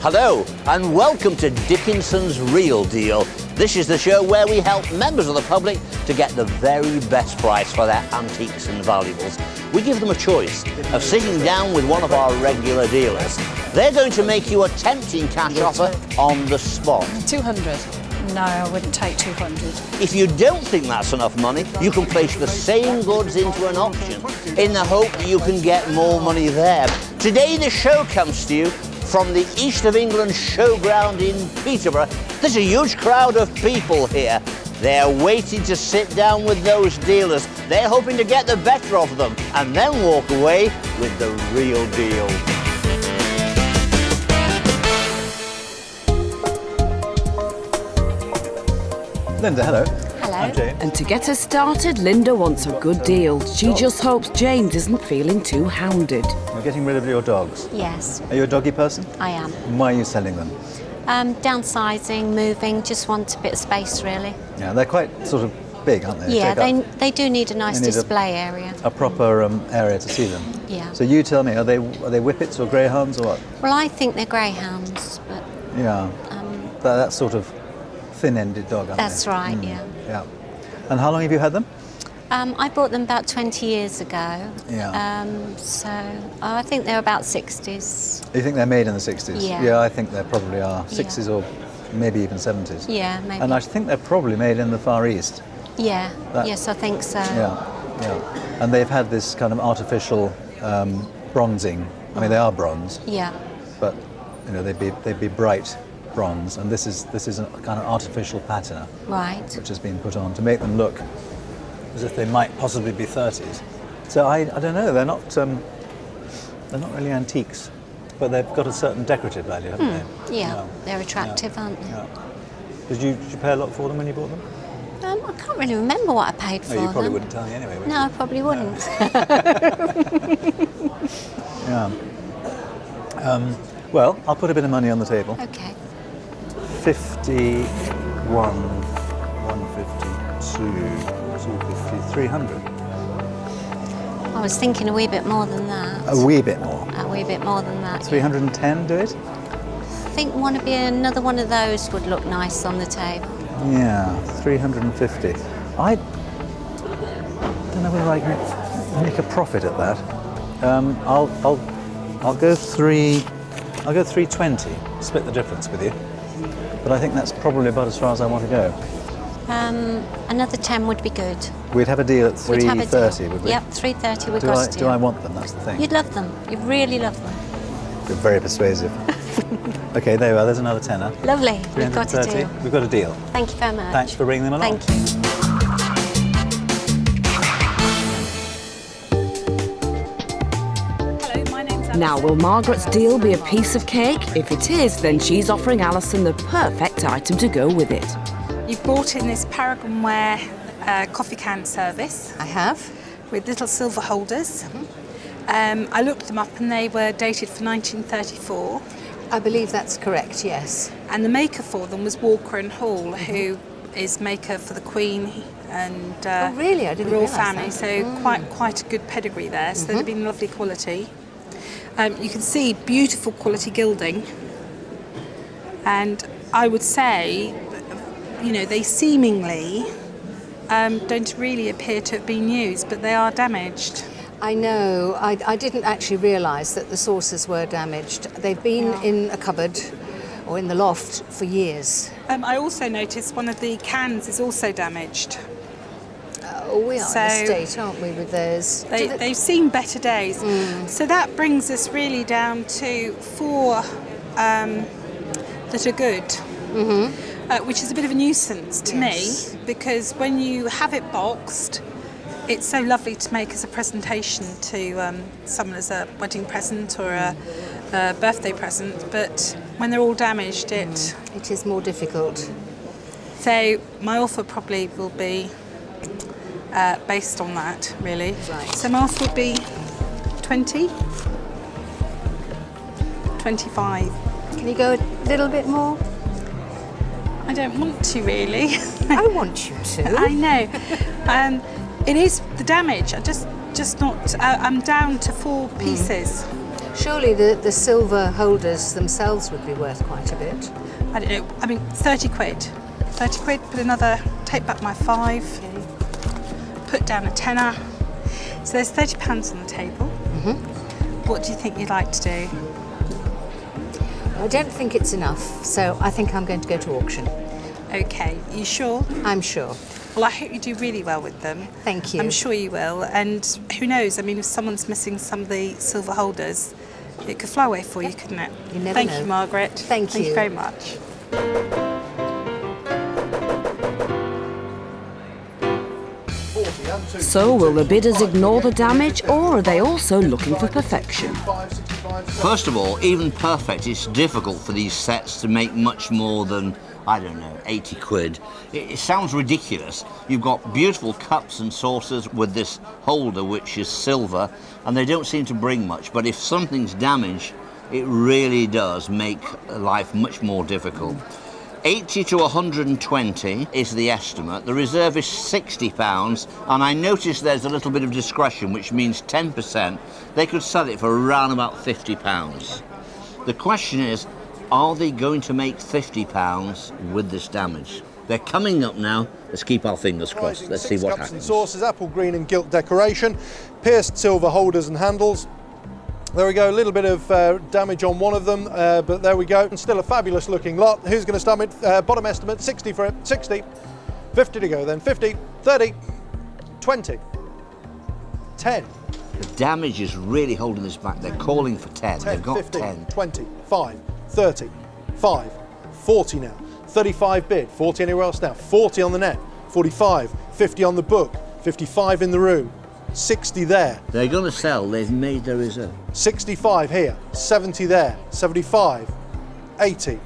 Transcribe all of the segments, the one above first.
Hello and welcome to Dickinson's Real Deal. This is the show where we help members of the public to get the very best price for their antiques and valuables. We give them a choice of sitting down with one of our regular dealers. They're going to make you a tempting cash offer on the spot. 200. No, I wouldn't take 200. If you don't think that's enough money, you can place the same goods into an auction in the hope that you can get more money there. Today the show comes to you from the East of England showground in Peterborough. There's a huge crowd of people here. They're waiting to sit down with those dealers. They're hoping to get the better of them and then walk away with the real deal. Linda, hello. Hello. I'm James. And to get us started, Linda wants a good deal. She just hopes James isn't feeling too hounded. You're getting rid of your dogs. Yes, Are you a doggy person? I am. And why are you selling them? Downsizing, moving, just want a bit of space really. Yeah, they're quite sort of big, aren't they? Yeah, Take up they do need a nice They need display area. a proper area to see them. Yeah. So you tell me, are they whippets or greyhounds or what? Well, I think they're greyhounds, but Yeah. That sort of thin-ended dog, aren't that's they? right, yeah. Yeah. And how long have you had them? I bought them about 20 years ago. Yeah. So I think they're about 60s. You think they're made in the 60s? Yeah. Yeah, I think they probably are. 60s or maybe even 70s. Yeah, maybe. And I think they're probably made in the Far East. Yeah, That- yes, I think so. Yeah, yeah. And they've had this kind of artificial bronzing. I mean, they are bronze, Yeah, but you know they'd be bright bronze, and this is a kind of artificial patina right. which has been put on to make them look as if they might possibly be 30s. So I don't know. They're not really antiques, but they've got a certain decorative value, haven't they? Yeah, they're attractive, aren't they? Yeah. Did you pay a lot for them when you bought them? I can't really remember what I paid for No, you probably them. wouldn't tell me anyway, would No, you? I probably wouldn't. Yeah. Well, I'll put a bit of money on the table. Okay. 51, 152, 250, 300. I was thinking a wee bit more than that. A wee bit more. A wee bit more than that. 310, do it? I think another one of those would look nice on the table. Yeah, 350. I don't know whether I can make a profit at that. I'll go 320. Split the difference with you. But I think that's probably about as far as I want to go. Another 10 would be good. We'd have a deal at We'd have a 330, deal. would we? Yep, 330 we've Do got I, a deal. do I want them? That's the thing. You'd love them. You'd really love them. You're very persuasive. Okay, there you are. There's another tenner. Lovely. We've got a 330. deal. We've got a deal. Thank you very much. Thanks for bringing them along. Thank you. Now, will Margaret's deal be a piece of cake? If it is, then she's offering Alison the perfect item to go with it. You've brought in this Paragon Ware coffee can service. I have. With little silver holders. I looked them up and they were dated for 1934. I believe that's correct, yes. And the maker for them was Walker and Hall, who is maker for the Queen and Oh, really? I didn't the royal realise family. that. So quite a good pedigree there. So they've been lovely quality. You can see beautiful quality gilding. And I would say, you know, they seemingly don't really appear to have been used, but they are damaged. I know. I didn't actually realise that the saucers were damaged. They've been in a cupboard or in the loft for years. I also noticed one of the cans is also damaged. Oh, we are So- in a state, aren't we, with those? They've seen better days. So that brings us really down to 4 that are good, which is a bit of a nuisance to me, because when you have it boxed, it's so lovely to make as a presentation to someone as a wedding present or a birthday present, but when they're all damaged, It is more difficult. So my offer probably will be based on that, really. Right. So my offer would be 20, 25. Can you go a little bit more? I don't want to, really. I want you to. I know. It is the damage. I just not. I'm down to 4 pieces. Surely the silver holders themselves would be worth quite a bit. I don't know, I mean, 30 quid. 30 quid, put another, take back my 5, put down a tenner. So there's £30 on the table. What do you think you'd like to do? I don't think it's enough, so I think I'm going to go to auction. Okay, you sure? I'm sure. Well, I hope you do really well with them. Thank you. I'm sure you will. And who knows, I mean, if someone's missing some of the silver holders, it could fly away for you, couldn't it? You never Thank know. you, Margaret. Thank Thank you. you very much. So will the bidders ignore the damage, or are they also looking for perfection? First of all, even perfect, it's difficult for these sets to make much more than, I don't know, 80 quid. It sounds ridiculous. You've got beautiful cups and saucers with this holder, which is silver, and they don't seem to bring much. But if something's damaged, it really does make life much more difficult. 80 to 120 is the estimate. The reserve is £60, and I notice there's a little bit of discretion, which means 10%. They could sell it for around about £50. The question is, are they going to make £50 with this damage? They're coming up now. Let's keep our fingers crossed. Let's see what Cups happens. and saucers, apple green and gilt decoration, pierced silver holders and handles. There we go, a little bit of damage on one of them, but there we go. And still a fabulous looking lot. Who's going to start it? Bottom estimate, 60 for it, 60. 50 to go then, 50, 30, 20, 10. The damage is really holding this back. They're calling for 10. 10, They've got 15, 10. 20, 5, 30, 5, 40 now, 35 bid, 40 anywhere else now, 40 on the net, 45, 50 on the book, 55 in the room, 60 there, They're going to sell. They've made their reserve. 65 here, 70 there, 75, 80,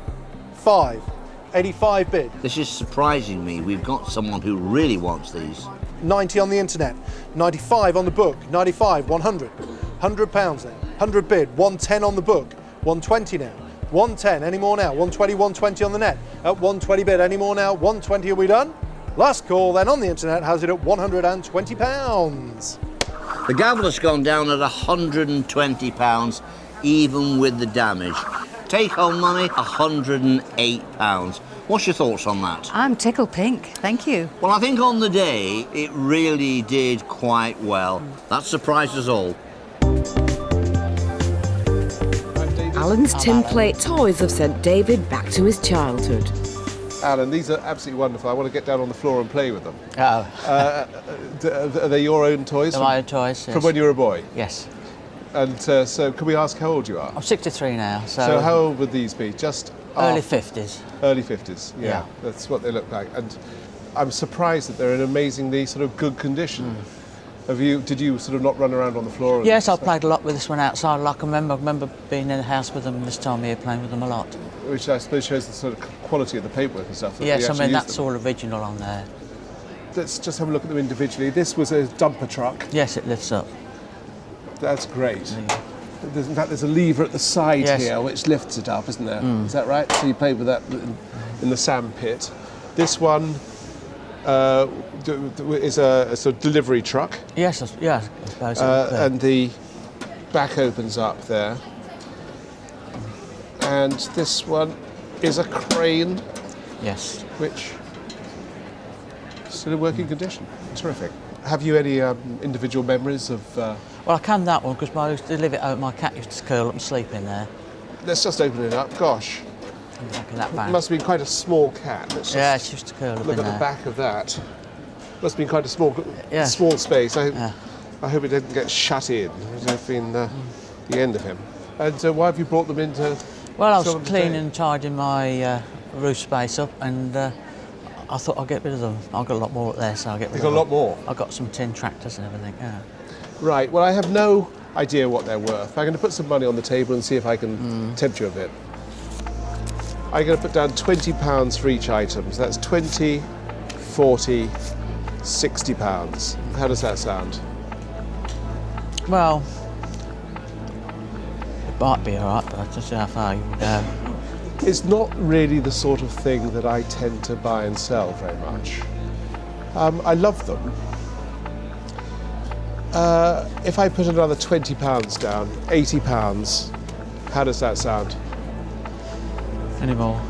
5, 85 bid, This is surprising me. We've got someone who really wants these. 90 on the internet, 95 on the book, 95, 100, £100 then, 100 bid, 110 on the book, 120 now, 110, any more now, 120, 120 on the net, at 120 bid, any more now, 120, are we done? Last call then on the internet has it at £120. The gavel has gone down at £120, even with the damage. Take home money, £108. What's your thoughts on that? I'm tickled pink, thank you. Well, I think on the day, it really did quite well. That surprised us all. Alan's tin plate toys have sent David back to his childhood. Alan, these are absolutely wonderful. I want to get down on the floor and play with them. Oh, Are they your own toys? they're my own toys, yes. From when you were a boy? Yes. And so can we ask how old you are? I'm 63 now, So how old would these be? Just early after- 50s. Early 50s, yeah. Yeah. That's what they look like. And I'm surprised that they're in amazingly sort of good condition. Did you sort of not run around on the floor? and Yes, I stuff? played a lot with this one outside. Like I remember being in the house with them this time of year, playing with them a lot. Which I suppose shows the sort of quality of the paperwork and stuff. that Yes, we I actually mean use that's them. all original on there. Let's just have a look at them individually. This was a dumper truck. Yes, it lifts up. That's great. In fact, there's a lever at the side Yes. here which lifts it up, isn't there? Is that right? So you played with that in the sand pit. This one is a sort of delivery truck, Yes, I suppose. and the back opens up there. And this one is a crane, yes. which is still in working condition. Terrific. Have you any individual memories of? Well, I can that one because I used to live it out. My cat used to curl up and sleep in there. Let's just open it up. Gosh, In the back of that it van. must have been quite a small cat. Let's Yeah, just she used to curl up look in at the there. back of that. Must have been quite a small, Yeah. small space. Yeah. I hope it didn't get shut in. It would have been the end of him. And why have you brought them into? Well, I was sell them cleaning today? and tidying my roof space up, and I thought I'd get rid of them. I've got a lot more up there, so I'll get rid You've of got a them. lot more. I've got some tin tractors and everything. Yeah. Right. Well, I have no idea what they're worth. I'm going to put some money on the table and see if I can tempt you a bit. I'm going to put down £20 for each item. So that's 20, 40, £60. How does that sound? Well, it might be all right, but I just see how far you go. It's not really the sort of thing that I tend to buy and sell very much. I love them, If I put another £20 down, £80, how does that sound? Any more?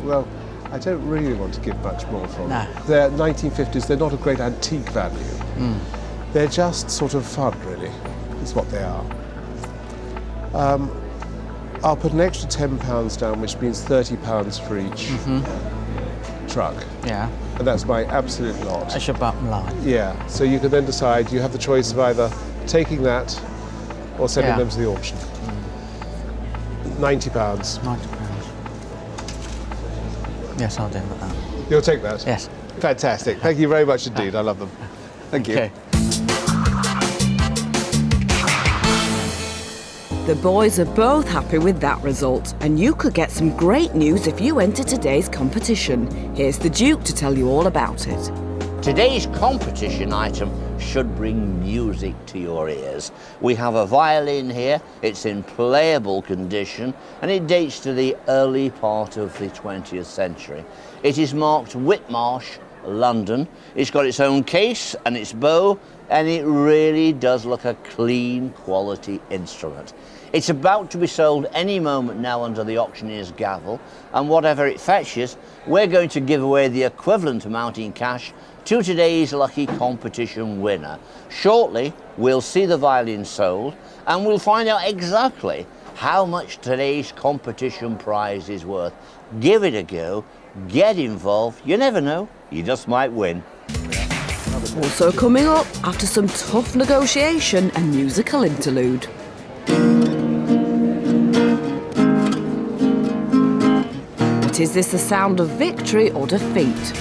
Well, I don't really want to give much more from No. them. They're 1950s, they're not a great antique value. They're just sort of fun, really, is what they are. I'll put an extra £10 down, which means £30 for each truck. Yeah. And that's my absolute lot. That's your bottom line. Yeah, so you can then decide, you have the choice of either taking that or sending Yeah. them to the auction. £90. £90. Yes, I'll do that. You'll take that? Yes. Fantastic. Thank you very much indeed. I love them. Thank you. Okay. The boys are both happy with that result, and you could get some great news if you enter today's competition. Here's the Duke to tell you all about it. Today's competition item should bring music to your ears. We have a violin here, it's in playable condition and it dates to the early part of the 20th century. It is marked Whitmarsh, London. It's got its own case and its bow, and it really does look a clean quality instrument. It's about to be sold any moment now under the auctioneer's gavel, and whatever it fetches, we're going to give away the equivalent amount in cash to today's lucky competition winner. Shortly, we'll see the violin sold, and we'll find out exactly how much today's competition prize is worth. Give it a go, get involved, you never know, you just might win. Also coming up, after some tough negotiation, a musical interlude. But is this the sound of victory or defeat?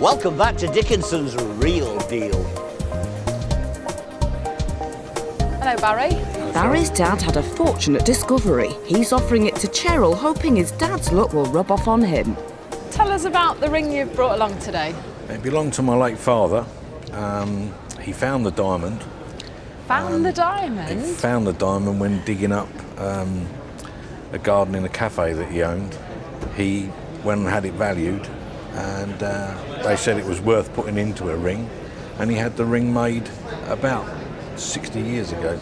Welcome back to Dickinson's Real Deal. Hello, Barry. Barry's dad had a fortunate discovery. He's offering it to Cheryl, hoping his dad's luck will rub off on him. Tell us about the ring you've brought along today. It belonged to my late father. He found the diamond. Found the He diamond? found the diamond when digging up a garden in a cafe that he owned. He went and had it valued, and they said it was worth putting into a ring, and he had the ring made about 60 years ago.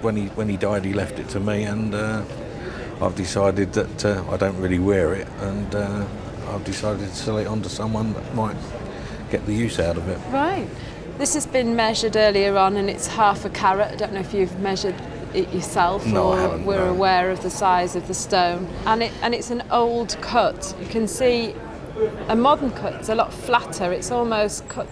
When he died, he left it to me, and I've decided that I don't really wear it, and I've decided to sell it on to someone that might get the use out of it. Right. This has been measured earlier on, and it's half a carat. I don't know if you've measured it yourself, No, or I haven't, we're no. aware of the size of the stone. And it's an old cut. You can see a modern cut is a lot flatter. It's almost cut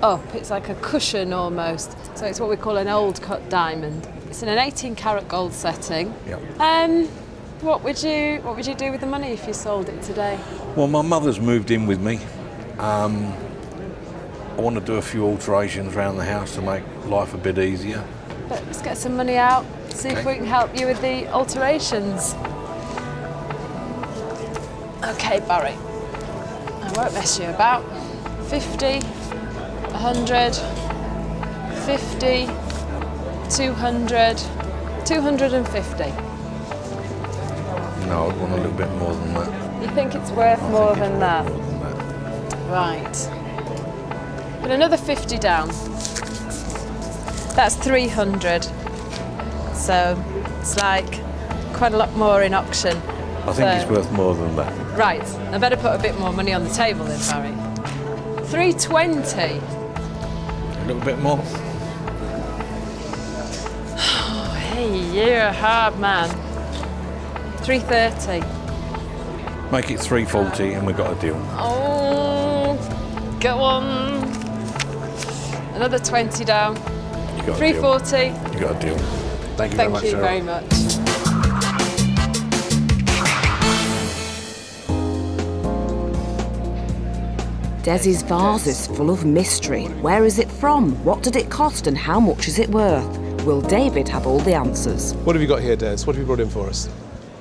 up. It's like a cushion almost. So it's what we call an old cut diamond. It's in an 18 carat gold setting. Yep. What would you do with the money if you sold it today? Well, my mother's moved in with me. I want to do a few alterations around the house to make life a bit easier. But let's get some money out, see if we can help you with the alterations. Okay, Barry. I won't mess you about. 50, 100, 50, 200, 250. No, I'd want a little bit more than that. You think it's worth more than that? More than that. Right. Put another 50 down. That's 300. So it's like quite a lot more in auction. I think it's worth more than that. Right, I better put a bit more money on the table then, Barry. 320. A little bit more. Oh, hey, you're a hard man. 330. Make it 340 and we've got a deal. Oh, go on. Another 20 down. You got 340. a deal. You got a deal. Thank you very much, Thank you Cheryl. very much. Desi's vase is full of mystery. Where is it from? What did it cost and how much is it worth? Will David have all the answers? What have you got here, Des? What have you brought in for us?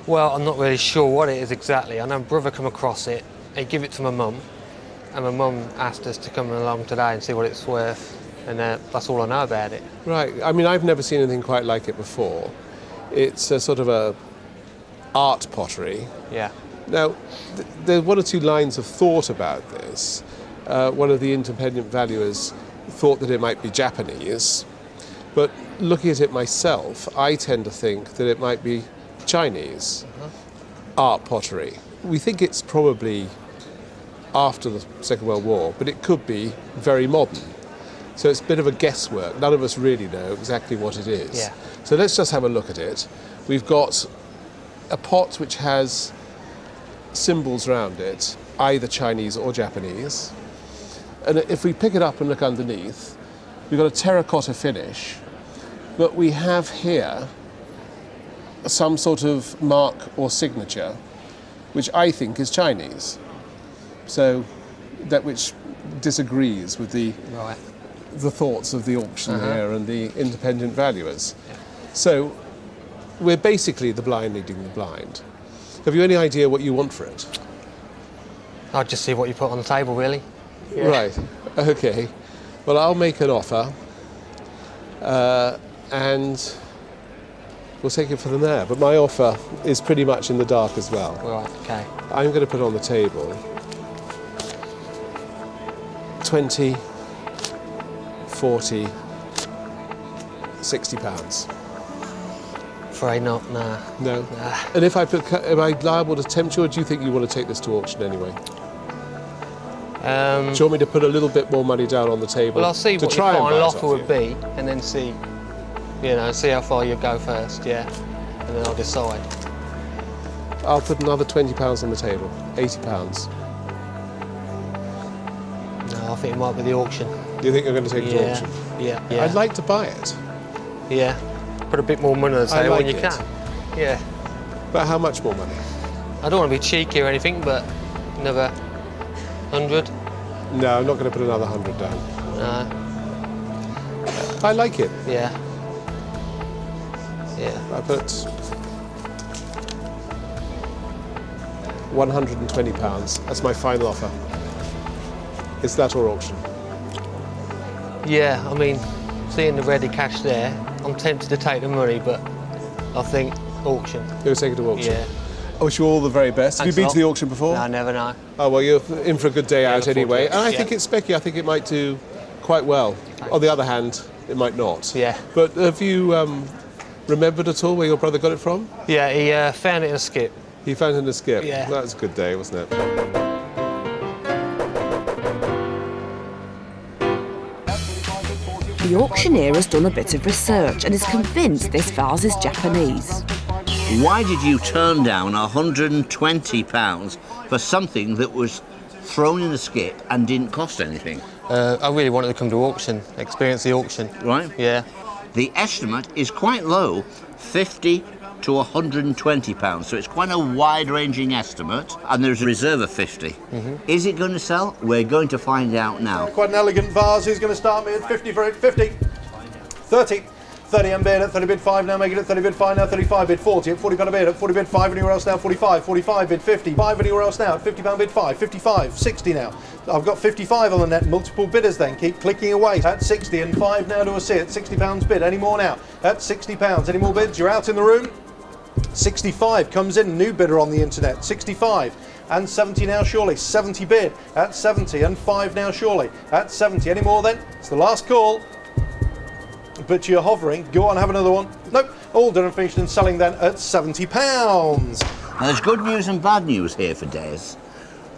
Well, I'm not really sure what it is exactly. I know brother come across it, he give it to my mum, and my mum asked us to come along today and see what it's worth, and that's all I know about it. Right. I mean, I've never seen anything quite like it before. It's a sort of a art pottery. Yeah. Now, there are one or two lines of thought about this. One of the independent valuers thought that it might be Japanese, but looking at it myself, I tend to think that it might be Chinese art pottery. We think it's probably after the Second World War, but it could be very modern. So it's a bit of a guesswork. None of us really know exactly what it is. Yeah. So let's just have a look at it. We've got a pot which has symbols around it, either Chinese or Japanese. And if we pick it up and look underneath, we've got a terracotta finish, but we have here some sort of mark or signature, which I think is Chinese. So that which disagrees with the thoughts of the auctioneer and the independent valuers. Yeah. So we're basically the blind leading the blind. Have you any idea what you want for it? I'll just see what you put on the table, really. Yeah. Right, okay. Well, I'll make an offer and we'll take it from there. But my offer is pretty much in the dark as well. Right, okay. I'm going to put on the table 20, 40, 60 pounds. Afraid not, nah. No? Nah. And if I put, am I liable to tempt you, or do you think you want to take this to auction anyway? Do you want me to put a little bit more money down on the table? Well, I'll see to what try your and final buy it offer off would you? be, and then see, you know, see how far you go first, yeah, and then I'll decide. I'll put another £20 on the table, £80. No, I think it might be the auction. Do you think you're going to take it to auction? Yeah, yeah. I'd like to buy it. Yeah, put a bit more money on the table when you can. Yeah. But how much more money? I don't want to be cheeky or anything, but another 100. No, I'm not going to put another 100 down. No. I like it. Yeah. Yeah. I put £120. That's my final offer. Is that or auction? Yeah, I mean, seeing the ready cash there, I'm tempted to take the money, but I think auction. You'll take it to auction? Yeah. I wish you all the very best. Have you been to the auction before? No, never know. Oh, well, you're in for a good day out look forward anyway. to it. And I Yeah. think it's specky. I think it might do quite well. On the other hand, it might not. Yeah. But have you remembered at all where your brother got it from? Yeah, he found it in a skip. He found it in a skip? Yeah. That was a good day, wasn't it? The auctioneer has done a bit of research and is convinced this vase is Japanese. Why did you turn down £120 for something that was thrown in a skip and didn't cost anything? I really wanted to come to auction, experience the auction. Right? Yeah. The estimate is quite low, £50 to £120, so it's quite a wide-ranging estimate, and there's a reserve of 50. Is it going to sell? We're going to find out now. Quite an elegant vase. Who's going to start me at 50 for it? 50. 30. 30 and bid at 30 bid 5 now, make it at 30 bid 5 now, 35 bid 40 at 40 pound a bid, at 40 bid 5 anywhere else now, 45, 45 bid 50, 5 anywhere else now, at 50 pound bid 5, 55, 60 now. I've got 55 on the net, multiple bidders then, keep clicking away, at 60 and 5 now to a C, at 60 pounds bid, any more now, at 60 pounds, any more bids, you're out in the room. 65 comes in, new bidder on the internet, 65 and 70 now surely, 70 bid, at 70 and 5 now surely, at 70, any more then, it's the last call. But you're hovering. Go on, have another one. Nope. All done and finished and selling then at £70. Now, there's good news and bad news here for Des.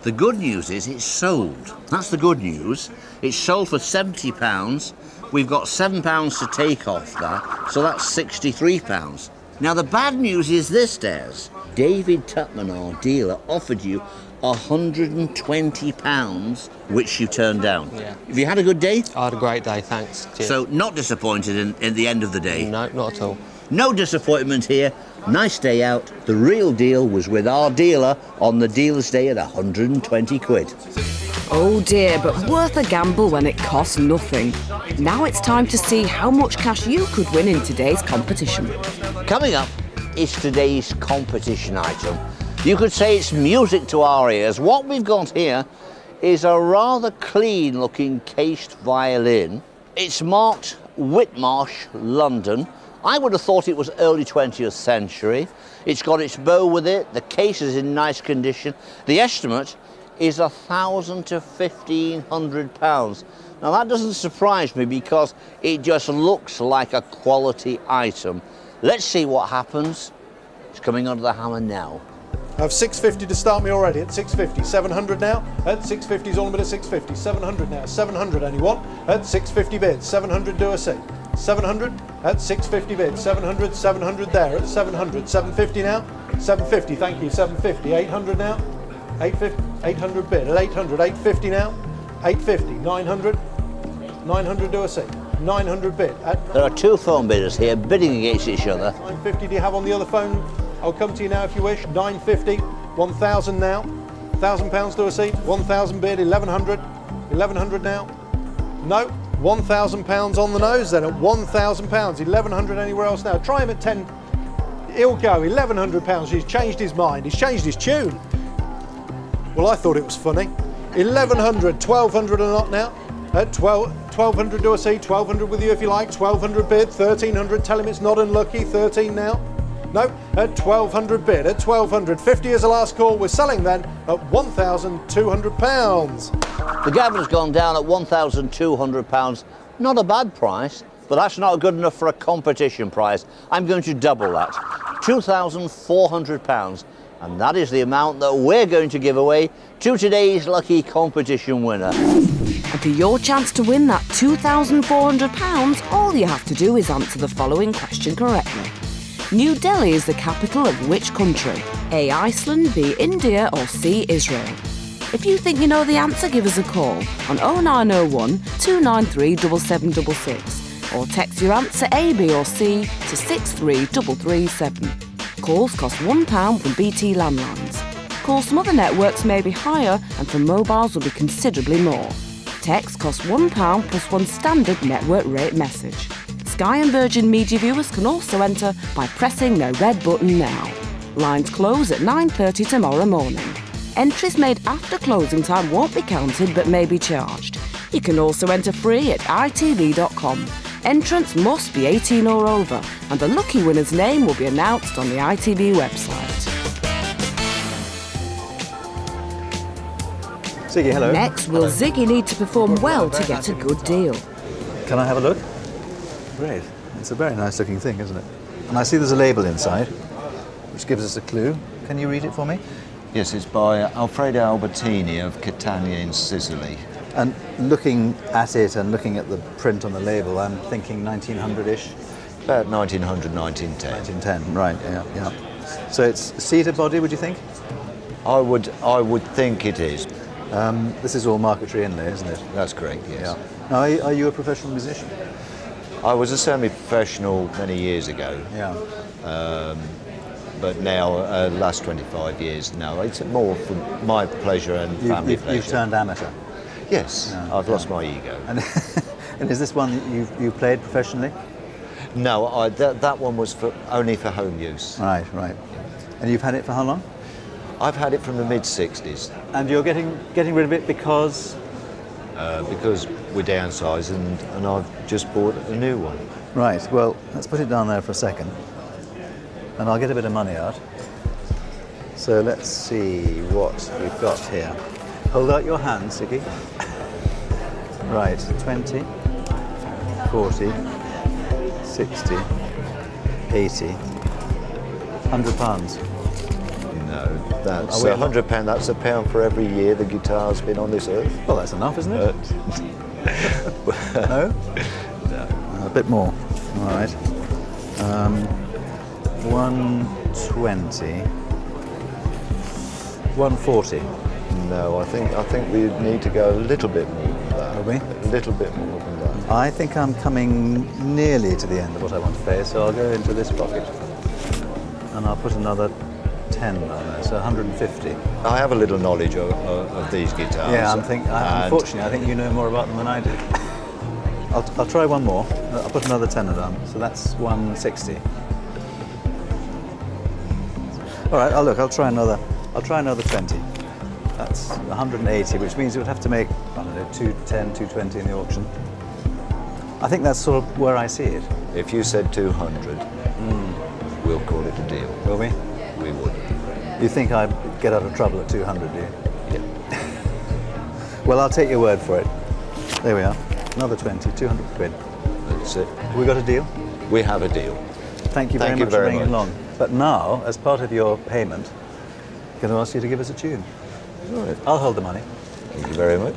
The good news is it's sold. That's the good news. It's sold for £70. We've got £7 to take off that, so that's £63. Now, the bad news is this, Des. David Tutman, our dealer, offered you £120, which you turned down. Yeah. Have you had a good day? I had a great day, thanks. Cheers. So, not disappointed in the end of the day? No, not at all. No disappointment here. Nice day out. The real deal was with our dealer on the dealer's day at 120 quid. Oh dear, but worth a gamble when it costs nothing. Now it's time to see how much cash you could win in today's competition. Coming up is today's competition item. You could say it's music to our ears. What we've got here is a rather clean-looking cased violin. It's marked Whitmarsh, London, I would have thought it was early 20th century. It's got its bow with it. The case is in nice condition. The estimate is £1,000 to £1,500. Now that doesn't surprise me because it just looks like a quality item. Let's see what happens. It's coming under the hammer now. I have 650 to start me already at 650. 700 now. At 650 is all a bit at 650. 700 now. 700 anyone. At 650 bids. 700 do a C. 700 at 650 bids. 700, 700 there at 700. 750 now. 750, thank you. 750. 800 now. 850, 800 bid. At 800, 850 now. 850. 900. 900 do a C. 900 bid. There are two phone bidders here bidding against each other. 950 do you have on the other phone? I'll come to you now if you wish. 950, 1,000 now. £1,000 to a seat. 1,000 bid. 1,100. 1,100 now. No. £1,000 on the nose then at £1,000. 1,100 anywhere else now. Try him at 10. He'll go. £1,100. He's changed his mind. He's changed his tune. Well, I thought it was funny. 1,100, 1,200 or not now. At 1,200 do a seat. 1,200 with you if you like. 1,200 bid. 1,300. Tell him it's not unlucky. 13 now. No, at 1,200 bid, at 1,200. 50 is the last call. We're selling then at £1,200. The gavin's gone down at £1,200. Not a bad price, but that's not good enough for a competition price. I'm going to double that. £2,400. And that is the amount that we're going to give away to today's lucky competition winner. And for your chance to win that £2,400, all you have to do is answer the following question correctly. New Delhi is the capital of which country? A. Iceland, B. India or C. Israel? If you think you know the answer, give us a call on 0901 293 7766 or text your answer A, B or C to 63337. Calls cost £1 from BT landlines. Calls from other networks may be higher and from mobiles will be considerably more. Text costs £1 plus one standard network rate message. Sky and Virgin Media viewers can also enter by pressing their red button now. Lines close at 9:30 tomorrow morning. Entries made after closing time won't be counted but may be charged. You can also enter free at ITV.com. Entrants must be 18 or over and the lucky winner's name will be announced on the ITV website. Ziggy, hello. Next, will Ziggy need to perform well to get a good deal? Can I have a look? Great. It's a very nice looking thing, isn't it? And I see there's a label inside, which gives us a clue. Can you read it for me? Yes, it's by Alfredo Albertini of Catania in Sicily. And looking at it and looking at the print on the label, I'm thinking 1900-ish? About 1900, 1910. 1910, right, yeah. So it's cedar body, would you think? I would think it is. This is all marquetry inlay, isn't it? That's correct, yes. Yeah. Now, are you a professional musician? I was a semi-professional many years ago. Yeah. But now, last 25 years now, it's more for my pleasure and family pleasure. You've turned amateur? Yes, Yeah, I've lost my ego. And is this one that you played professionally? No, that one was only for home use. Right. And you've had it for how long? I've had it from the mid-60s. And you're getting rid of it because? Because we're downsized and I've just bought a new one. Right, well, let's put it down there for a second. And I'll get a bit of money out. So let's see what we've got here. Hold out your hand, Ziggy. Right, 20, 40, 60, 80, £100. No, that's £100. That's £1 for every year the guitar's been on this earth. Well, that's enough, isn't it? No? No. A bit more. All right. 120. 140. No, I think we need to go a little bit more than that. Will we? A little bit more than that. I think I'm coming nearly to the end of what I want to pay, so I'll go into this pocket and I'll put another 10 down there, so 150. I have a little knowledge of these guitars. Yeah, unfortunately, I think you know more about them than I do. I'll try one more. I'll put another 10 down, so that's 160. All right, I'll try another 20. That's 180, which means you would have to make, I don't know, 210, 220 in the auction. I think that's sort of where I see it. If you said 200, we'll call it a deal. Will we? We would. You think I'd get out of trouble at 200, do you? Yeah. Well, I'll take your word for it. There we are. Another 20, 200 quid. That's it. Have we got a deal? We have a deal. Thank you very much for bringing it along. But now, as part of your payment, I'm going to ask you to give us a tune. All right. I'll hold the money. Thank you very much.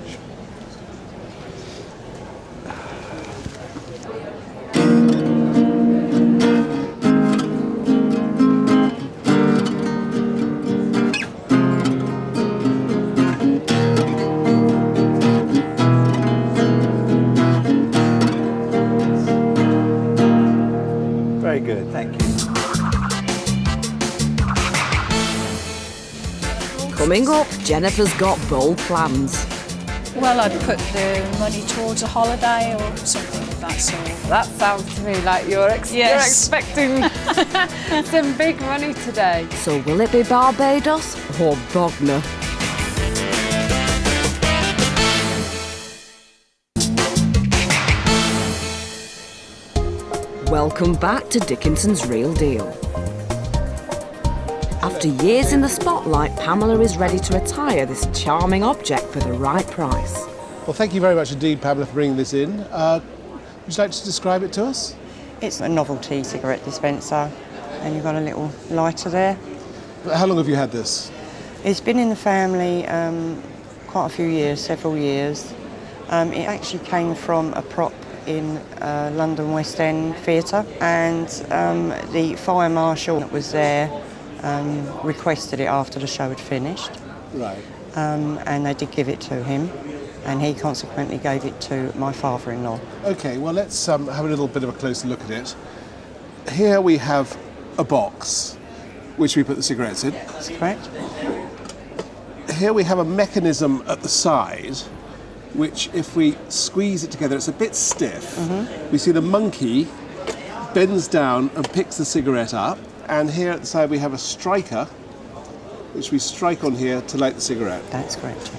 Very good, thank you. Coming up, Jennifer's got bold plans. Well, I'd put the money towards a holiday or something of that sort. That sounds to me like you're expecting some big money today. So will it be Barbados or Bognor? Welcome back to Dickinson's Real Deal. After years in the spotlight, Pamela is ready to retire this charming object for the right price. Well, thank you very much indeed, Pamela, for bringing this in. Would you like to describe it to us? It's a novelty cigarette dispenser, and you've got a little lighter there. How long have you had this? It's been in the family quite a few years, several years. It actually came from a prop in London West End Theatre, and the fire marshal that was there requested it after the show had finished. Right. And they did give it to him, and he consequently gave it to my father-in-law. Okay, well, let's have a little bit of a closer look at it. Here we have a box, which we put the cigarettes in. That's correct. Here we have a mechanism at the side, which if we squeeze it together, it's a bit stiff. We see the monkey bends down and picks the cigarette up. And here at the side we have a striker, which we strike on here to light the cigarette. That's correct.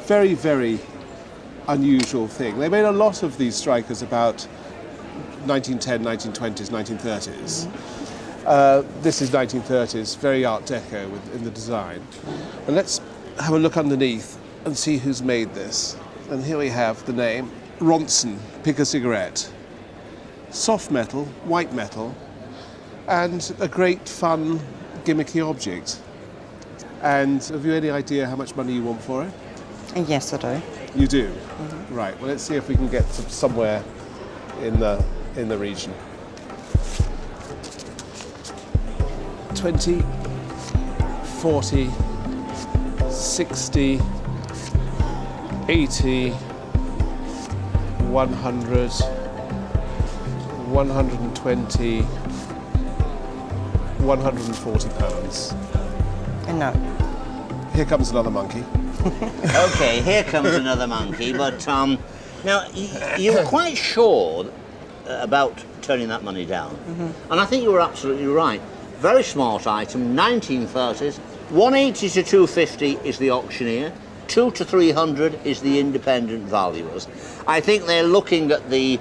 Very, very unusual thing. They made a lot of these strikers about 1910, 1920s, 1930s. This is 1930s, very Art Deco in the design. And let's have a look underneath and see who's made this. And here we have the name, Ronson, Pick a Cigarette. Soft metal, white metal, and a great fun gimmicky object. And have you any idea how much money you want for it? Yes, I do. You do? Right, well, let's see if we can get somewhere in the region. 20, 40, 60, 80, 100, 120, 140 pounds. No. Here comes another monkey. Okay, here comes another monkey, but now you were quite sure about turning that money down, and I think you were absolutely right. Very smart item, 1930s, 180 to 250 is the auctioneer, 200 to 300 is the independent valuers. I think they're looking at the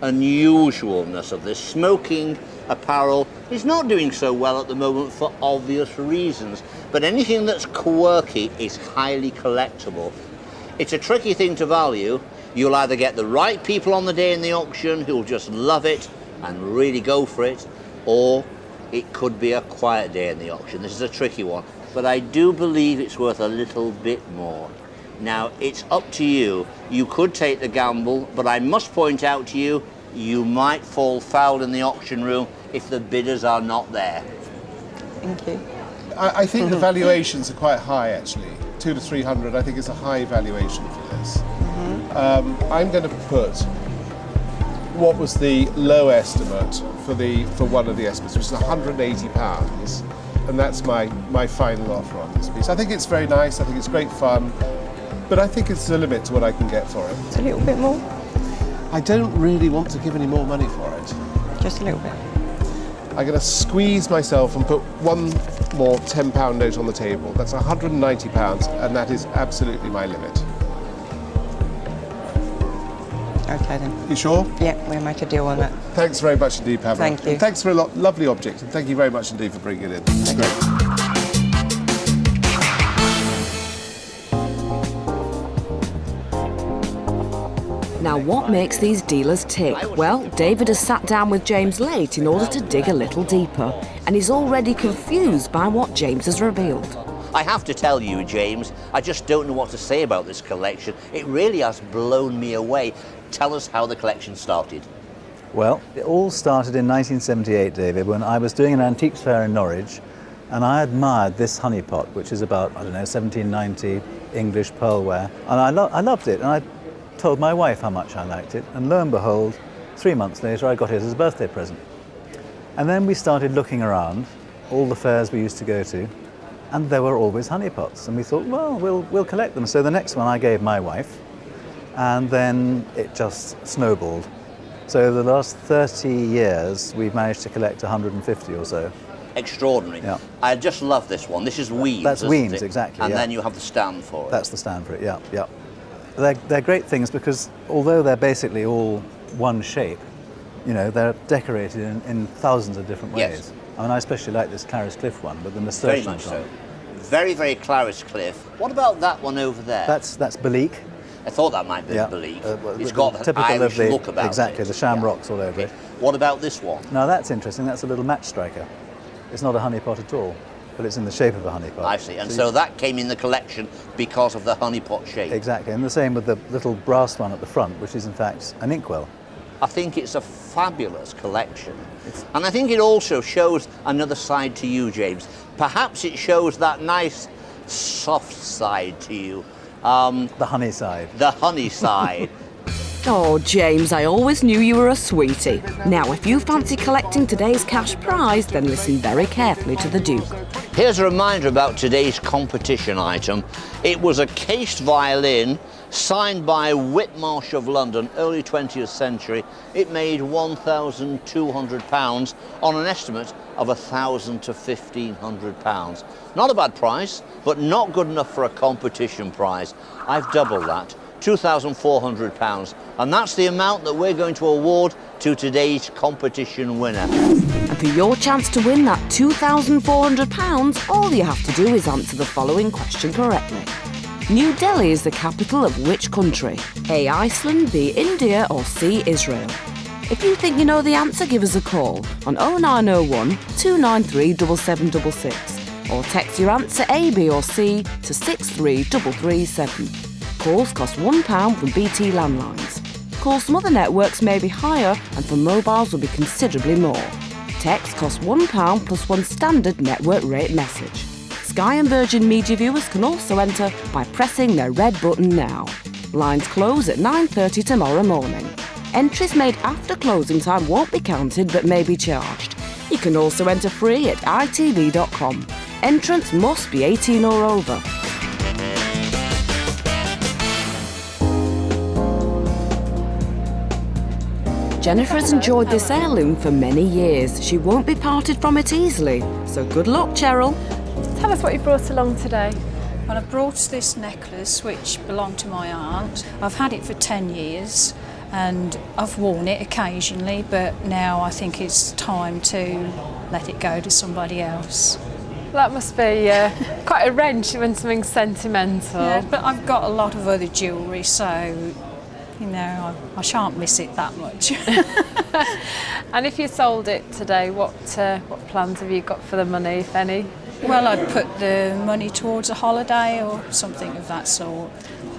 unusualness of this. Smoking apparel is not doing so well at the moment for obvious reasons, but anything that's quirky is highly collectible. It's a tricky thing to value. You'll either get the right people on the day in the auction who'll just love it and really go for it, or it could be a quiet day in the auction. This is a tricky one, but I do believe it's worth a little bit more. Now, it's up to you. You could take the gamble, but I must point out to you, you might fall foul in the auction room if the bidders are not there. Thank you. I think the valuations are quite high, actually. 200 to 300, I think is a high valuation for this. I'm going to put what was the low estimate for one of the estimates, which is £180, and that's my final offer on this piece. I think it's very nice. I think it's great fun, but I think it's a limit to what I can get for it. It's a little bit more. I don't really want to give any more money for it. Just a little bit. I'm going to squeeze myself and put one more £10 note on the table. That's £190, and that is absolutely my limit. Okay then. You sure? Yeah, we'll make a deal on that. Thanks very much indeed, Pamela. Thank you. And thanks for a lovely object, and thank you very much indeed for bringing it in. It's great. Now, what makes these dealers tick? Well, David has sat down with James late in order to dig a little deeper, and he's already confused by what James has revealed. I have to tell you, James, I just don't know what to say about this collection. It really has blown me away. Tell us how the collection started. Well, it all started in 1978, David, when I was doing an antiques fair in Norwich, and I admired this honey pot, which is about, 1790 English pearlware, and I loved it, and I told my wife how much I liked it, and lo and behold, 3 months later I got it as a birthday present. And then we started looking around all the fairs we used to go to, and there were always honey pots, and we thought, well, we'll collect them. So the next one I gave my wife, and then it just snowballed. So over the last 30 years, we've managed to collect 150 or so. Extraordinary. Yeah. I just love this one. This is Weems. That's isn't Weems, it? exactly. And yeah. then you have the stand for it. That's the stand for it, yeah, yeah. They're great things because although they're basically all one shape, they're decorated in thousands of different ways. Yes. I mean, I especially like this Clarice Cliff one, but the nasturtium. Very much so. Very, very Clarice Cliff. What about that one over there? That's Belique. I thought that might be Yeah. Belique. It's It's got an Irish look about exactly, it. the shamrocks all over it. What about this one? Now that's interesting. That's a little match striker. It's not a honey pot at all, but it's in the shape of a honey pot. I see. And so that came in the collection because of the honey pot shape. Exactly, and the same with the little brass one at the front, which is in fact an inkwell. I think it's a fabulous collection. And I think it also shows another side to you, James. Perhaps it shows that nice soft side to you. The honey side. The honey side. Oh, James, I always knew you were a sweetie. Now, if you fancy collecting today's cash prize, then listen very carefully to the Duke. Here's a reminder about today's competition item. It was a cased violin signed by Whitmarsh of London, early 20th century. It made £1,200 on an estimate of £1,000 to £1,500. Not a bad price, but not good enough for a competition prize. I've doubled that. £2,400, and that's the amount that we're going to award to today's competition winner. And for your chance to win that £2,400, all you have to do is answer the following question correctly. New Delhi is the capital of which country? A. Iceland, B. India, or C. Israel? If you think you know the answer, give us a call on 0901 293 7766 or text your answer A, B or C to 63337. Calls cost £1 from BT landlines. Calls from other networks may be higher and for mobiles will be considerably more. Text costs £1 plus one standard network rate message. Sky and Virgin Media viewers can also enter by pressing their red button now. Lines close at 9:30 tomorrow morning. Entries made after closing time won't be counted but may be charged. You can also enter free at ITV.com. Entrance must be 18 or over. Jennifer has enjoyed this heirloom for many years. She won't be parted from it easily. So good luck, Cheryl. Tell us what you brought along today. Well, I've brought this necklace which belonged to my aunt. I've had it for 10 years and I've worn it occasionally, but now I think it's time to let it go to somebody else. That must be quite a wrench when something's sentimental. Yeah, but I've got a lot of other jewellery, so I shan't miss it that much. And if you sold it today, what plans have you got for the money, if any? Well, I'd put the money towards a holiday or something of that sort.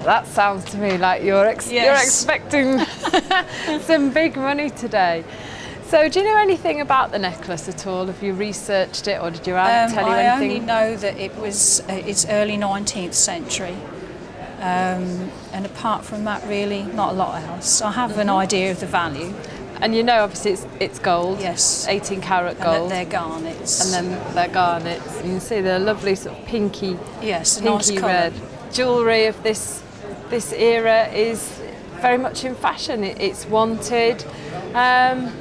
That sounds to me like you're expecting some big money today. So do you know anything about the necklace at all? Have you researched it or did your aunt tell you anything? I only know that it's early 19th century. And apart from that, really, not a lot else. I have an idea of the value. And you know, obviously, it's gold. Yes. 18 carat gold. And they're garnets. And then they're garnets. You can see the lovely sort of pinky, yes, pinky nice red. Jewellery of this era is very much in fashion. It's wanted.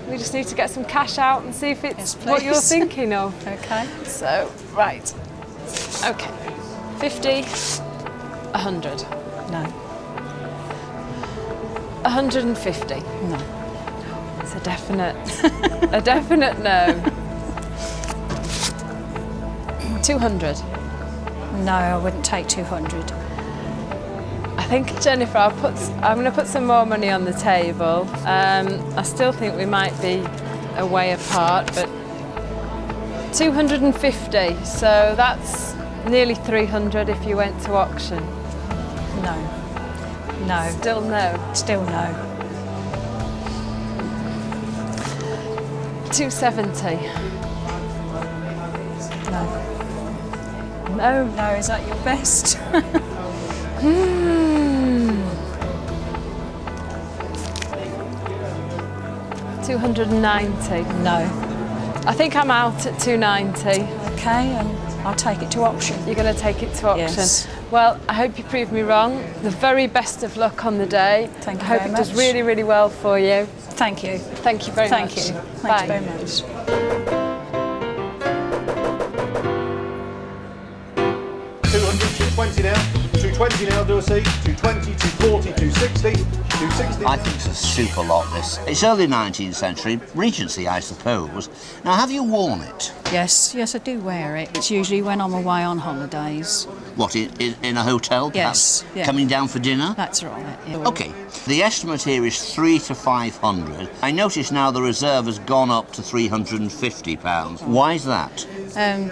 We just need to get some cash out and see if it's what you're thinking of. Okay. So, right. Okay. 50, 100. No. 150. No. It's a definite, a definite no. 200. No, I wouldn't take 200. I think, Jennifer, I'm going to put some more money on the table. I still think we might be a way apart, but 250. So that's nearly 300 if you went to auction. No. No. Still no. Still no. 270. No. No. No, is that your best? 290. No. I think I'm out at 290. Okay, and I'll take it to auction. You're going to take it to auction? Yes. Well, I hope you prove me wrong. The very best of luck on the day. Thank you I hope very it does much. really, really well for you. Thank you. Thank you very much. Thank you. Bye. Thank you very much. 220 now. 220 now, do I see? 220, 240, 260, 260. I think it's a super lot, this. It's early 19th century, Regency, I suppose. Now, have you worn it? Yes, yes, I do wear it. It's usually when I'm away on holidays. What, in a hotel, perhaps? Yes, yeah. Coming down for dinner? That's right. Yeah. OK, the estimate here is 300 to 500. I notice now the reserve has gone up to £350. Why is that?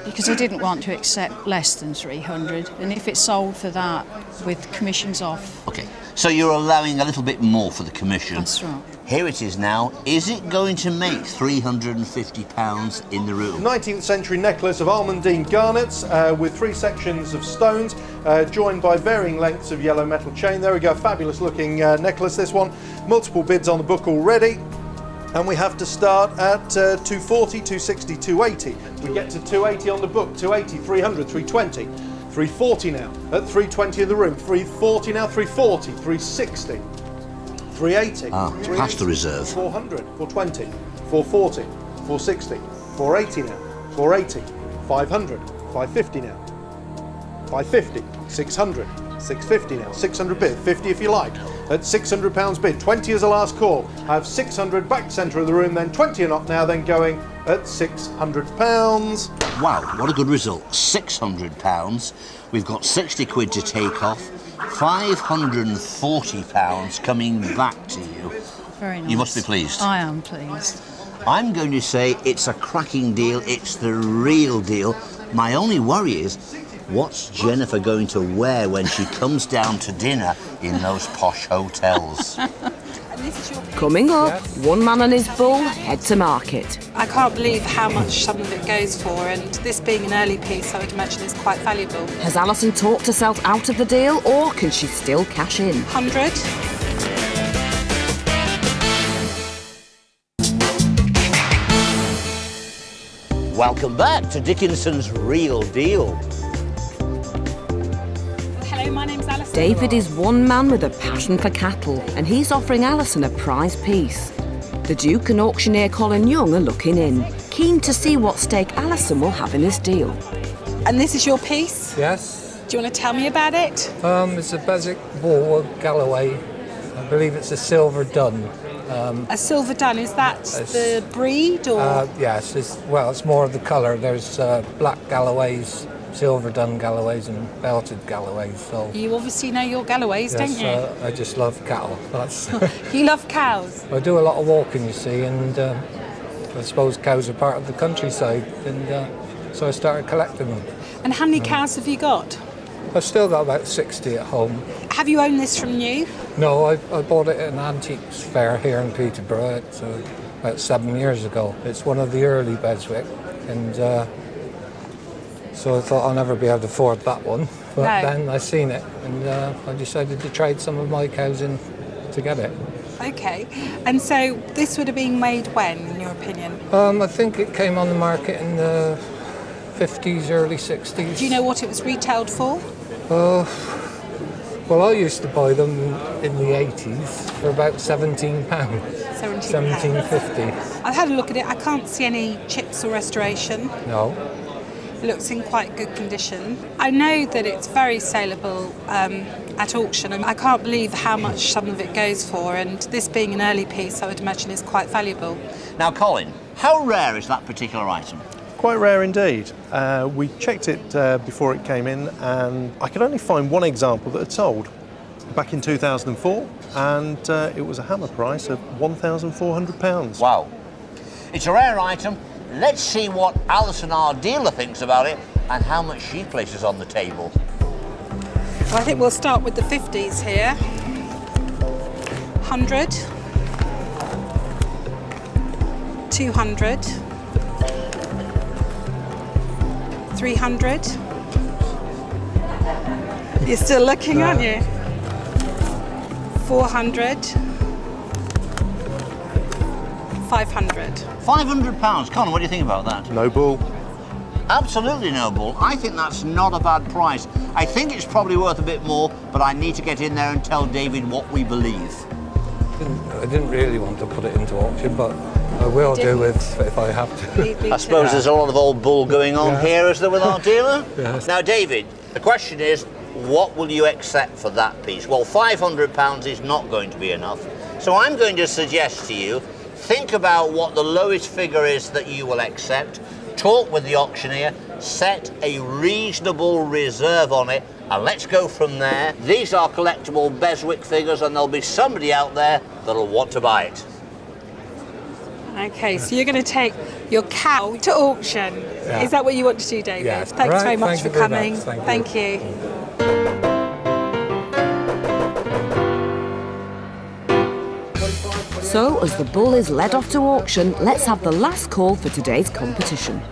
Because I didn't want to accept less than 300, and if it's sold for that with commissions off. OK, so you're allowing a little bit more for the commission. That's right. Here it is now. Is it going to make £350 in the room? 19th century necklace of almandine garnets with 3 sections of stones joined by varying lengths of yellow metal chain. There we go, fabulous looking necklace, this one. Multiple bids on the book already. And we have to start at 240, 260, 280. We get to 280 on the book, 280, 300, 320, 340 now. At 320 in the room, 340 now, 340, 360, 380. Past the reserve. 400, 420, 440, 460, 480 now, 480, 500, 550 now, 550, 600, 650 now, 600 bid, 50 if you like. At £600 bid, 20 is the last call. I have 600 back centre of the room, then 20 are not now, then going at £600. Wow, what a good result. £600. We've got 60 quid to take off. £540 coming back to you. Very nice. You must be pleased. I am pleased. I'm going to say it's a cracking deal. It's the real deal. My only worry is, what's Jennifer going to wear when she comes down to dinner in those posh hotels? Coming up, one man and his bull head to market. I can't believe how much some of it goes for, and this being an early piece, I would imagine is quite valuable. Has Alison talked herself out of the deal, or can she still cash in? 100. Welcome back to Dickinson's Real Deal. Hello, my name's Alison. David is one man with a passion for cattle, and he's offering Alison a prize piece. The Duke and auctioneer Colin Young are looking in, keen to see what stake Alison will have in this deal. And this is your piece? Yes. Do you want to tell me about it? It's a Beswick bull of Galloway. I believe it's a silver dun. A silver dun, is that the breed or? Yes, it's more of the colour. There's black Galloways, silver dun Galloways and belted Galloways. So You obviously know your Galloways, yes, don't you? I just love cattle. That's You love cows? I do a lot of walking, you see, and I suppose cows are part of the countryside, and so I started collecting them. And how many cows have you got? I've still got about 60 at home. Have you owned this from new? No, I bought it at an antiques fair here in Peterborough about 7 years ago. It's one of the early Beswick, and so I thought I'll never be able to afford that one. But then I seen it, and I decided to trade some of my cows in to get it. Okay, and so this would have been made when, in your opinion? I think it came on the market in the 50s, early 60s. Do you know what it was retailed for? Well, I used to buy them in the 80s for about £17. £17.50. I've had a look at it. I can't see any chips or restoration. No. It looks in quite good condition. I know that it's very saleable at auction, and I can't believe how much some of it goes for, and this being an early piece, I would imagine is quite valuable. Now, Colin, how rare is that particular item? Quite rare indeed. We checked it before it came in, and I could only find one example that had sold back in 2004, and it was a hammer price of £1,400. Wow. It's a rare item. Let's see what Alison, our dealer, thinks about it and how much she places on the table. Well, I think we'll start with the 50s here. 100, 200, 300. You're still looking, aren't you? 400, 500. £500. Colin, what do you think about that? No bull. Absolutely no bull. I think that's not a bad price. I think it's probably worth a bit more, but I need to get in there and tell David what we believe. I didn't really want to put it into auction, but I will do it if I have to. I suppose there's a lot of old bull going on here, is there, with our dealer? Yes. Now, David, the question is, what will you accept for that piece? Well, £500 is not going to be enough. So I'm going to suggest to you, think about what the lowest figure is that you will accept, talk with the auctioneer, set a reasonable reserve on it, and let's go from there. These are collectible Beswick figures, and there'll be somebody out there that'll want to buy it. Okay, so you're going to take your cow to auction. Yeah. Is that what you want to do, David? Yes. Thanks Right, very much thank for you very coming. much. Thank you. So, as the bull is led off to auction, let's have the last call for today's competition.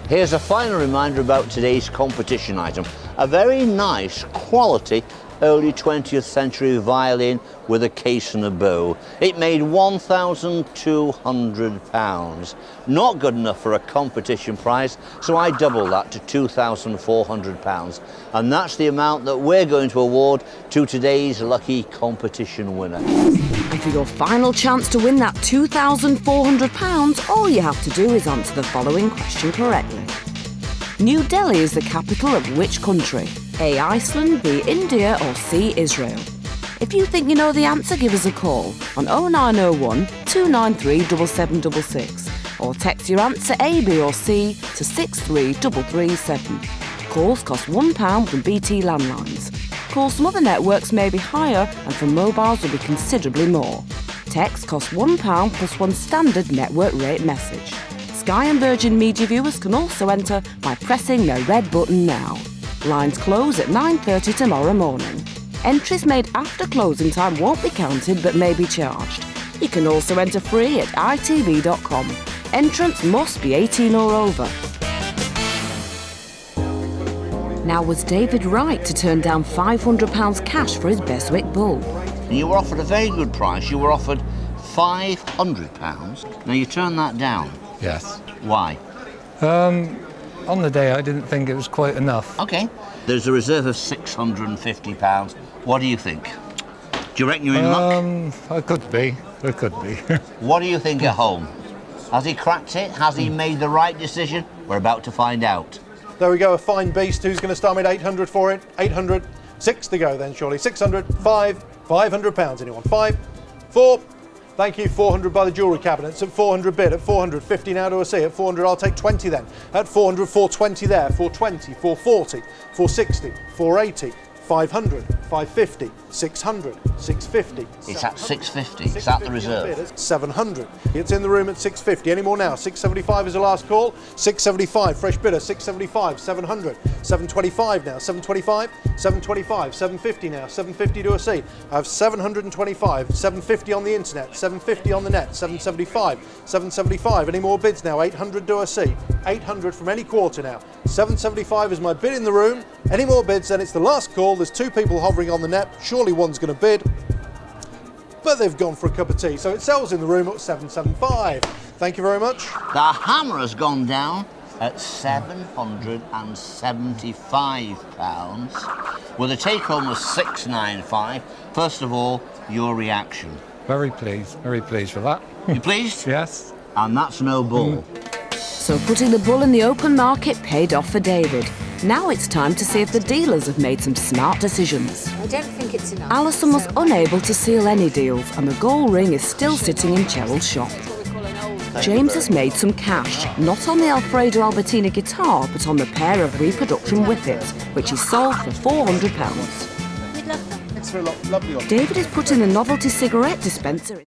Here's a final reminder about today's competition item. A very nice quality early 20th century violin with a case and a bow. It made £1,200. Not good enough for a competition prize, so I doubled that to £2,400. And that's the amount that we're going to award to today's lucky competition winner. And for your final chance to win that £2,400, all you have to do is answer the following question correctly. New Delhi is the capital of which country? A. Iceland, B. India, or C. Israel? If you think you know the answer, give us a call on 0901 293 7766 or text your answer A, B or C to 63337. Calls cost £1 from BT landlines. Calls from other networks may be higher, and from mobiles will be considerably more. Text costs £1 plus one standard network rate message. Sky and Virgin Media viewers can also enter by pressing their red button now. Lines close at 9:30 tomorrow morning. Entries made after closing time won't be counted but may be charged. You can also enter free at ITV.com. Entrants must be 18 or over. Now, was David right to turn down £500 cash for his Beswick bull? You were offered a very good price. You were offered £500. Now you turned that down. Yes. Why? On the day, I didn't think it was quite enough. Okay. There's a reserve of £650. What do you think? Do you reckon you're in luck? I could be. I could be. What do you think at home? Has he cracked it? Has he made the right decision? We're about to find out. There we go, a fine beast. Who's going to start at 800 for it? 800. 6 to go then, surely. 600. 5. £500. Anyone? 5. 4. Thank you, 400 by the jewellery cabinets. At 400 bid, at 400, 50 now to a C. At 400, I'll take 20 then. At 400, 420 there. 420, 440, 460, 480, 500, 550, 600, 650. It's at 650. Is that the reserve? 700. It's in the room at 650. Any more now? 675 is the last call. 675, fresh bidder. 675, 700, 725 now. 725, 725, 750 now. 750 to a C. I have 725, 750 on the internet, 750 on the net, 775, 775. Any more bids now? 800 to a C. 800 from any quarter now. 775 is my bid in the room. Any more bids? Then it's the last call. There's 2 people hovering on the net. Surely one's going to bid, but they've gone for a cup of tea. So it sells in the room at 775. Thank you very much. The hammer has gone down at £775 with a take home of 695. First of all, your reaction. Very pleased with that. You pleased? Yes. And that's no bull. So putting the bull in the open market paid off for David. Now it's time to see if the dealers have made some smart decisions. I don't think it's enough. Alison was unable to seal any deals, and the gold ring is still sitting in Cheryl's shop. James has made some cash, not on the Alfredo Albertina guitar, but on the pair of reproduction whippets, which he sold for £400. Thanks for a lot. Lovely. David is putting the novelty cigarette dispenser